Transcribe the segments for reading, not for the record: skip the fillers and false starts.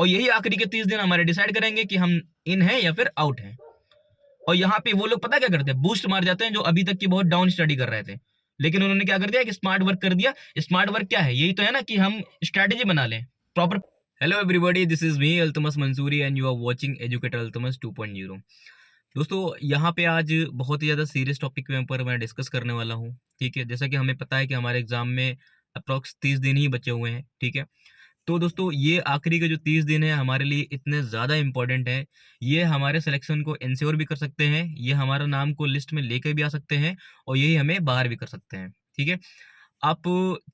और यही आखिरी के 30 दिन हमारे डिसाइड करेंगे कि हम इन हैं या फिर आउट हैं। और यहाँ पे वो लोग पता क्या करते हैं, बूस्ट मार जाते हैं जो अभी तक की बहुत डाउन स्टडी कर रहे थे, लेकिन उन्होंने क्या कर दिया कि स्मार्ट वर्क कर दिया। स्मार्ट वर्क क्या है, यही तो है ना कि हम स्ट्रेटेजी बना लें proper. Hello everybody, this is me Altamas Mansuri and you are watching educator Altamas 2.0। दोस्तों, यहाँ पे आज बहुत ही ज़्यादा सीरियस टॉपिक के ऊपर मैं डिस्कस करने वाला हूँ। ठीक है, जैसा कि हमें पता है कि हमारे एग्जाम में अप्रॉक्स 30 दिन ही बचे हुए हैं। ठीक है, तो दोस्तों ये आखिरी के जो 30 दिन है हमारे लिए इतने ज़्यादा इंपॉर्टेंट है। ये हमारे सिलेक्शन को इंश्योर भी कर सकते हैं, ये हमारा नाम को लिस्ट में लेके भी आ सकते हैं, और यही हमें बाहर भी कर सकते हैं। ठीक है, आप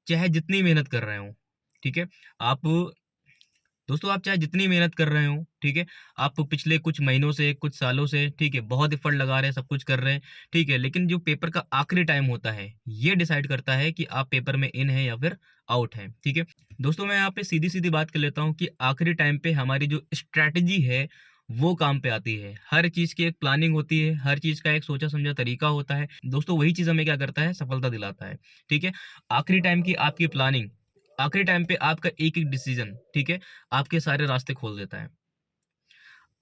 चाहे जितनी मेहनत कर रहे हो, ठीक है, आप दोस्तों आप चाहे जितनी मेहनत कर रहे हो, ठीक है, आप पिछले कुछ महीनों से, कुछ सालों से, ठीक है, बहुत एफर्ट लगा रहे हैं, सब कुछ कर रहे हैं, ठीक है, लेकिन जो पेपर का आखिरी टाइम होता है ये डिसाइड करता है कि आप पेपर में इन है या फिर आउट हैं। ठीक है दोस्तों, मैं यहाँ पे सीधी सीधी बात कर लेता हूँ कि आखिरी टाइम पे हमारी जो स्ट्रैटेजी है वो काम पे आती है। हर चीज की एक प्लानिंग होती है, हर चीज का एक सोचा समझा तरीका होता है दोस्तों, वही चीज हमें क्या करता है, सफलता दिलाता है। ठीक है, आखिरी टाइम की आपकी प्लानिंग, आखिरी टाइम पे आपका एक एक डिसीजन, ठीक है, आपके सारे रास्ते खोल देता है।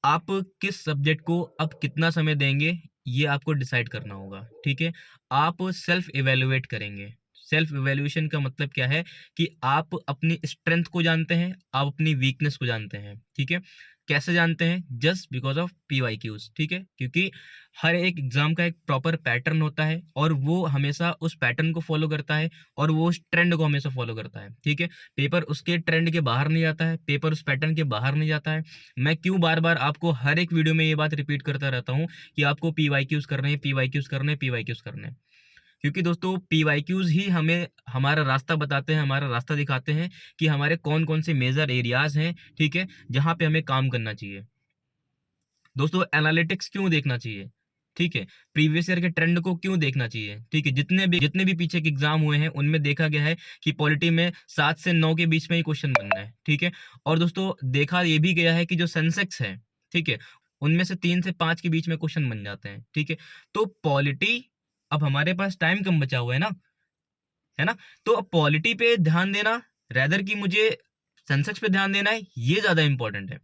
आप किस सब्जेक्ट को अब कितना समय देंगे ये आपको डिसाइड करना होगा। ठीक है, आप सेल्फ इवेल्युएट करेंगे। सेल्फ इवेल्युएशन का मतलब क्या है कि आप अपनी स्ट्रेंथ को जानते हैं, आप अपनी वीकनेस को जानते हैं। ठीक है, कैसे जानते हैं, जस्ट बिकॉज ऑफ PYQs। ठीक है, क्योंकि हर एक एग्जाम का एक प्रॉपर पैटर्न होता है और वो हमेशा उस पैटर्न को फॉलो करता है और वो उस ट्रेंड को हमेशा फॉलो करता है। ठीक है, पेपर उसके ट्रेंड के बाहर नहीं जाता है, पेपर उस पैटर्न के बाहर नहीं जाता है। मैं क्यों बार बार आपको हर एक वीडियो में ये बात रिपीट करता रहता हूँ कि आपको PYQs करने हैं, PYQs करने हैं, PYQs करने हैं, क्योंकि दोस्तों PYQs ही हमें हमारा रास्ता बताते हैं, हमारा रास्ता दिखाते हैं कि हमारे कौन कौन से मेजर एरियाज हैं, ठीक है, जहाँ पे हमें काम करना चाहिए। दोस्तों एनालिटिक्स क्यों देखना चाहिए, ठीक है, प्रीवियस ईयर के ट्रेंड को क्यों देखना चाहिए। ठीक है, जितने भी पीछे के एग्जाम हुए हैं उनमें देखा गया है कि पॉलिटी में 7 से 9 के बीच में ही क्वेश्चन बनना है। ठीक है, और दोस्तों देखा ये भी गया है कि जो सेंसेक्स है, ठीक है, उनमें से 3 से 5 के बीच में क्वेश्चन बन जाते हैं। ठीक है, तो पॉलिटी, अब हमारे पास टाइम कम बचा हुआ है ना, तो पॉलिटी पे ध्यान देना रेदर कि मुझे सेंसेक्स पे ध्यान देना है, ये ज्यादा इंपॉर्टेंट है।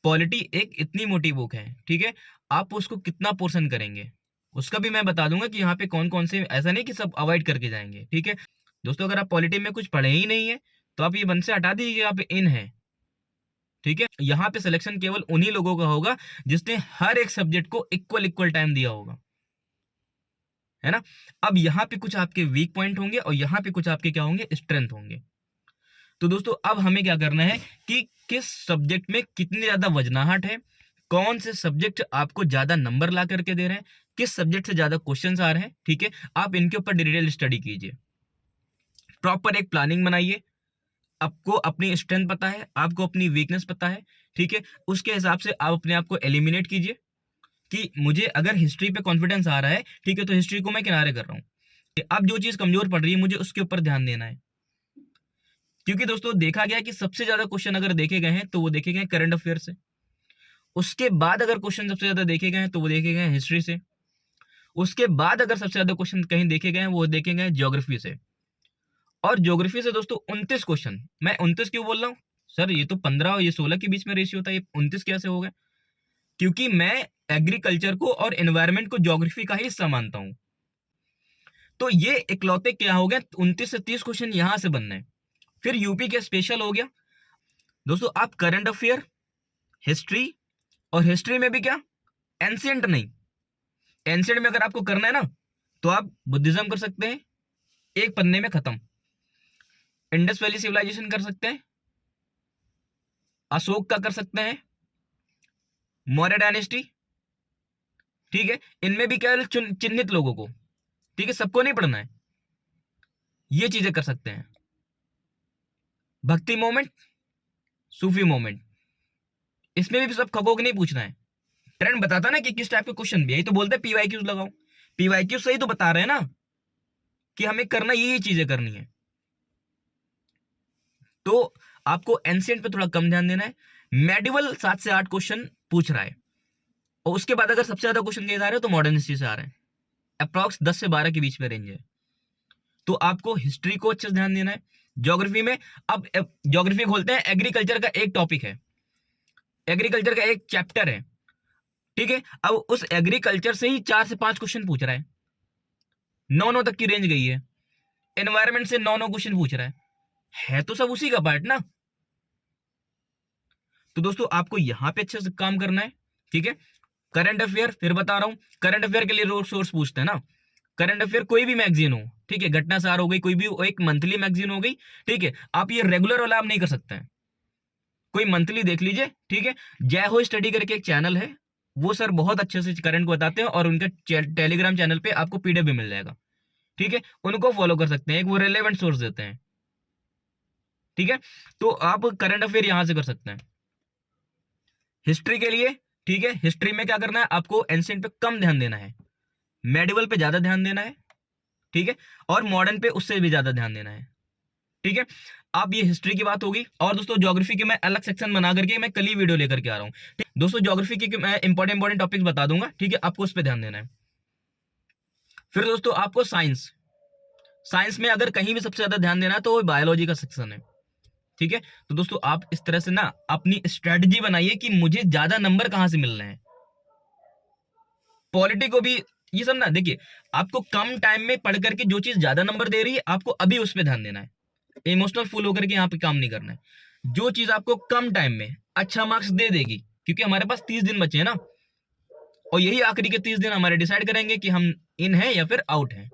पॉलिटी एक इतनी मोटी बुक है, ठीक है, आप उसको कितना पोर्शन करेंगे उसका भी मैं बता दूंगा कि यहाँ पे कौन कौन से, ऐसा नहीं कि सब अवॉइड करके जाएंगे। ठीक है दोस्तों, अगर आप पॉलिटी में कुछ पढ़े ही नहीं है तो आप ये मन से हटा दीजिए, यहाँ पे इन है। ठीक है, यहाँ पे सिलेक्शन केवल उन्हीं लोगों का होगा जिसने हर एक सब्जेक्ट को इक्वल इक्वल टाइम दिया होगा, है ना। अब यहाँ पे कुछ आपके वीक पॉइंट होंगे और यहाँ पे कुछ आपके क्या होंगे, स्ट्रेंथ होंगे। तो दोस्तों अब हमें क्या करना है कि किस सब्जेक्ट में कितनी ज्यादा वजनाहट है, कौन से सब्जेक्ट आपको ज्यादा नंबर ला करके दे रहे हैं, किस सब्जेक्ट से ज्यादा क्वेश्चंस आ रहे हैं। ठीक है, आप इनके ऊपर डिटेल स्टडी कीजिए, प्रॉपर एक प्लानिंग बनाइए। आपको अपनी स्ट्रेंथ पता है, आपको अपनी वीकनेस पता है, ठीक है, उसके हिसाब से आप अपने आप को एलिमिनेट कीजिए कि मुझे अगर हिस्ट्री पे कॉन्फिडेंस आ रहा है, ठीक है, तो हिस्ट्री को मैं किनारे कर रहा हूँ। अब जो चीज कमजोर पड़ रही है मुझे उसके ऊपर ध्यान देना है, क्योंकि दोस्तों देखा गया कि सबसे ज्यादा क्वेश्चन अगर देखे गए हैं तो वो देखे गए करंट अफेयर से। उसके बाद अगर क्वेश्चन सबसे ज्यादा देखे गए हैं तो वो देखे गए हिस्ट्री से। उसके बाद अगर सबसे ज्यादा क्वेश्चन कहीं देखे गए हैं वो देखे गए ज्योग्राफी से। और ज्योग्राफी से दोस्तों 29 क्वेश्चन, मैं 29 क्यों बोल रहा हूँ सर, ये तो 15 और ये 16 के बीच में रेशियो था, ये 29 कैसे हो गया, क्योंकि मैं एग्रीकल्चर को और एनवायरमेंट को ज्योग्राफी का ही हिस्सा मानता हूं। तो ये इकलौते क्या हो गए, 29 से 30 क्वेश्चन यहां से बनने हैं। फिर यूपी के स्पेशल हो गया दोस्तों, आप करंट अफेयर, हिस्ट्री, और हिस्ट्री में भी क्या, एंशियंट नहीं, एंशियंट में अगर आपको करना है ना तो आप बुद्धिज्म कर सकते हैं, एक पन्ने में खत्म। इंडस वैली सिविलाइजेशन कर सकते हैं, अशोक का कर सकते हैं, मौर्य डायनेस्टी। ठीक है, इनमें भी केवल चिन्हित लोगों को, ठीक है, सबको नहीं पढ़ना है, ये चीजें कर सकते हैं। भक्ति मोमेंट, सूफी मोमेंट, इसमें भी सब खगोग नहीं पूछना है, ट्रेंड बताता ना कि किस टाइप के क्वेश्चन भी, यही तो बोलते हैं PYQs लगाओ। PYQ सही तो बता रहे हैं ना कि हमें करना ये चीजें करनी है। तो आपको एंशिएंट पे थोड़ा कम ध्यान देना है। मेडिवल 7 से 8 क्वेश्चन पूछ रहा है, और उसके बाद अगर सबसे ज्यादा क्वेश्चन कहीं आ रहे हो तो मॉडर्न हिस्ट्री से आ रहे हैं, अप्रॉक्स 10 से 12 के बीच में रेंज है। तो आपको हिस्ट्री को अच्छे से ध्यान देना है। ज्योग्राफी में, अब ज्योग्राफी खोलते हैं, एग्रीकल्चर का एक टॉपिक है, एग्रीकल्चर का एक चैप्टर है, ठीक है। अब उस एग्रीकल्चर से ही 4 से 5 क्वेश्चन पूछ रहा है, 9 तक की रेंज गई है। एनवायरमेंट से 9 क्वेश्चन पूछ रहा है तो सब उसी का पार्ट ना। तो दोस्तों आपको यहां पे अच्छे से काम करना है, ठीक है। करंट अफेयर फिर बता रहा हूं, करंट अफेयर के लिए रोज सोर्स पूछते हैं ना। करंट अफेयर कोई भी मैगजीन हो, ठीक है, घटना सार हो गई, कोई भी एक मंथली मैगजीन हो गई, ठीक है। आप ये रेगुलर वाला आप नहीं कर सकते हैं, कोई मंथली देख लीजिए, ठीक है। जय हो स्टडी करके एक चैनल है, वो सर बहुत अच्छे से करंट को बताते हैं और उनके टेलीग्राम चैनल पे आपको पीडीएफ भी मिल जाएगा, ठीक है। उनको फॉलो कर सकते हैं, एक वो रेलेवेंट सोर्स देते हैं, ठीक है। तो आप करंट अफेयर यहां से कर सकते हैं। हिस्ट्री के लिए, ठीक है, हिस्ट्री में क्या करना है आपको, एंशिएंट पे कम ध्यान देना है, मेडिवल पे ज्यादा ध्यान देना है, ठीक है, और मॉडर्न पे उससे भी ज्यादा ध्यान देना है, ठीक है। अब ये हिस्ट्री की बात होगी। और दोस्तों ज्योग्राफी के मैं अलग सेक्शन बना करके मैं कल ही वीडियो लेकर के आ रहा हूँ, ठीक। दोस्तों ज्योग्राफी के मैं इंपॉर्टेंट टॉपिक्स बता दूंगा, ठीक है, आपको उस पर ध्यान देना है। फिर दोस्तों आपको साइंस, साइंस में अगर कहीं भी सबसे ज्यादा ध्यान देना है तो वो बायोलॉजी का सेक्शन है, ठीक है। तो दोस्तों आप इस तरह से ना अपनी स्ट्रेटजी बनाइए कि मुझे ज्यादा नंबर कहां से मिल रहे हैं। पॉलिटी को भी ये सब ना देखिए, आपको कम टाइम में पढ़ करके जो चीज ज्यादा नंबर दे रही है आपको अभी उस पर ध्यान देना है, इमोशनल फुल होकर के यहाँ पे काम नहीं करना है। जो चीज आपको कम टाइम में अच्छा मार्क्स दे देगी, क्योंकि हमारे पास 30 दिन बचे हैं ना, और यही आखिरी के 30 दिन हमारे डिसाइड करेंगे कि हम इन हैं या फिर आउट हैं।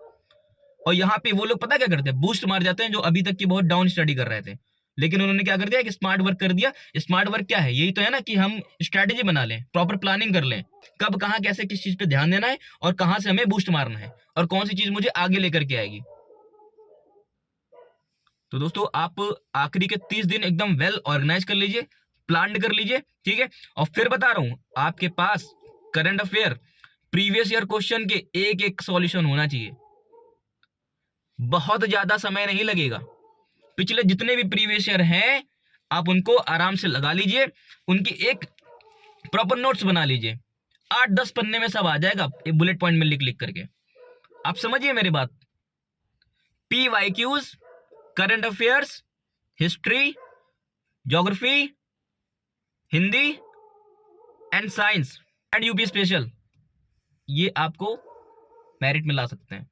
और यहाँ पे वो लोग पता क्या करते हैं, बूस्ट मार जाते हैं, जो अभी तक की बहुत डाउन स्टडी कर रहे थे, लेकिन उन्होंने क्या कर दिया कि स्मार्ट वर्क कर दिया। स्मार्ट वर्क क्या है, यही तो है ना कि हम स्ट्रेटेजी बना लें, प्रॉपर प्लानिंग कर लें, कब कहाँ कैसे किस चीज पे ध्यान देना है और कहाँ से हमें बूस्ट मारना है और कौन सी चीज मुझे आगे लेकर के आएगी। तो दोस्तों आप आखिरी के 30 दिन एकदम वेल ऑर्गेनाइज कर लीजिए, प्लान कर लीजिए, ठीक है। और फिर बता रहा हूं आपके पास current affair previous year question के एक एक सॉल्यूशन होना चाहिए, बहुत ज्यादा समय नहीं लगेगा। पिछले जितने भी प्रीवियस ईयर हैं आप उनको आराम से लगा लीजिए, उनकी एक प्रॉपर नोट्स बना लीजिए, 8-10 पन्ने में सब आ जाएगा, एक बुलेट पॉइंट में लिख लिख करके। आप समझिए मेरी बात, PYQs, current affairs, history, geography, Hindi and science and UP special, ये आपको मेरिट में ला सकते हैं।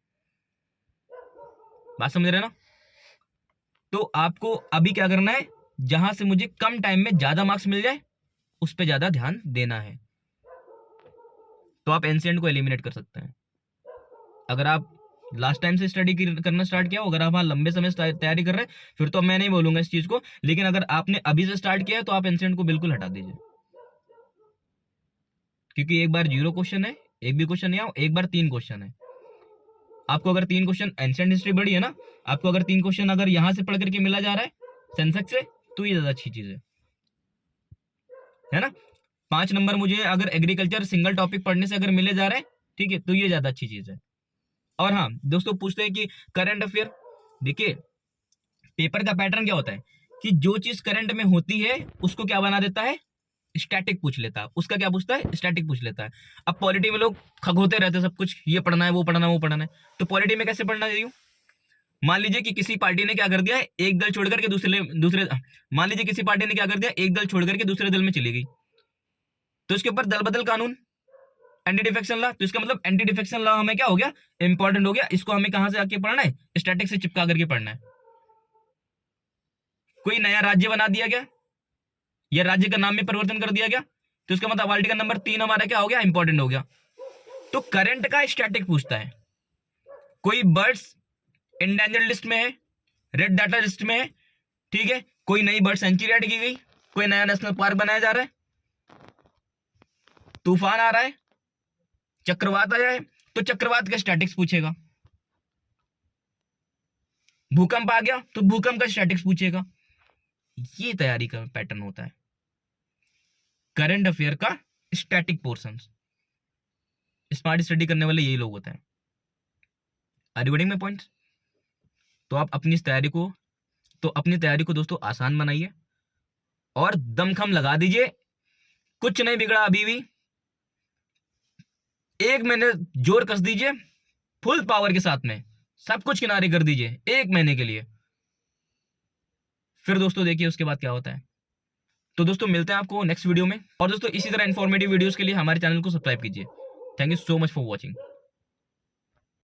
बात समझ रहे ना। तो आपको अभी क्या करना है, जहां से मुझे कम टाइम में ज्यादा मार्क्स मिल जाए उस पर ज्यादा ध्यान देना है। तो आप एंशिएंट को एलिमिनेट कर सकते हैं। अगर आप लास्ट टाइम से स्टडी करना स्टार्ट किया हो, अगर आप वहां लंबे समय से तैयारी कर रहे हैं, फिर तो मैं नहीं बोलूंगा इस चीज को, लेकिन अगर आपने अभी से स्टार्ट किया है तो आप एंशिएंट को बिल्कुल हटा दीजिए, क्योंकि एक बार 0 क्वेश्चन है, एक भी क्वेश्चन नहीं आओ, एक बार 3 क्वेश्चन है। आपको अगर 3 क्वेश्चन, एंशिएंट हिस्ट्री बड़ी है ना, आपको अगर 3 क्वेश्चन अगर यहां से पढ़ करके मिला जा रहा है सेंसेक्स से, तो ये ज्यादा अच्छी चीज है ना। 5 नंबर मुझे अगर एग्रीकल्चर सिंगल टॉपिक पढ़ने से अगर मिले जा रहे हैं, ठीक है, तो ये ज्यादा अच्छी चीज है। और हाँ दोस्तों पूछते हैं कि करंट अफेयर, देखिए पेपर का पैटर्न क्या होता है कि जो चीज करंट में होती है उसको क्या बना देता है, स्टैटिक पूछ लेता है, उसका क्या पूछता है, स्टैटिक पूछ लेता है। अब पॉलिटी में लोग खगोते रहते हैं सब कुछ, ये पढ़ना है वो पढ़ना है वो पढ़ना है, तो पॉलिटी में कैसे पढ़ना चाहिए। मान लीजिए कि किसी पार्टी ने क्या कर दिया है, एक दल छोड़ करके दूसरे मान लीजिए किसी पार्टी ने क्या कर दिया, एक दल छोड़ करके दूसरे दल में चली गई, तो इसके ऊपर दल बदल कानून, एंटी डिफेक्शन लॉ। तो इसका मतलब एंटी डिफेक्शन लॉ हमें क्या हो गया, इंपॉर्टेंट हो गया। इसको हमें कहां से आके पढ़ना है, स्टैटिक से चिपका करके पढ़ना है। कोई नया राज्य बना दिया गया या राज्य का नाम में परिवर्तन कर दिया गया, तो इसका मतलब आर्टिकल नंबर 3 हमारा क्या हो गया, इंपॉर्टेंट हो गया। तो करंट का स्टैटिक पूछता है, कोई बर्ड्स इंडेंजर्ड लिस्ट में है, रेड डाटा लिस्ट में है, ठीक है, कोई नई बर्ड सेंचुरी ऐड की गई, कोई नया नेशनल पार्क बनाया जा रहा है, तूफान आ रहा है, चक्रवात आ जाए, तो चक्रवात का स्टैटिक्स पूछेगा। भूकंप आ गया तो भूकंप का स्टैटिक्स पूछेगा। ये तैयारी का पैटर्न होता है करंट अफेयर का, स्टैटिक पोर्शन। स्मार्ट स्टडी करने वाले यही लोग होते हैं। Are you getting my point. तो आप अपनी तैयारी को दोस्तों आसान बनाइए और दमखम लगा दीजिए, कुछ नहीं बिगड़ा अभी भी। 1 महीने जोर कस दीजिए फुल पावर के साथ में, सब कुछ किनारे कर दीजिए 1 महीने के लिए। फिर दोस्तों देखिए उसके बाद क्या होता है, तो दोस्तों मिलते हैं आपको नेक्स्ट वीडियो में, और दोस्तों इसी तरह इन्फॉर्मेटिव वीडियोस के लिए हमारे चैनल को सब्सक्राइब कीजिए। Thank you so much for watching.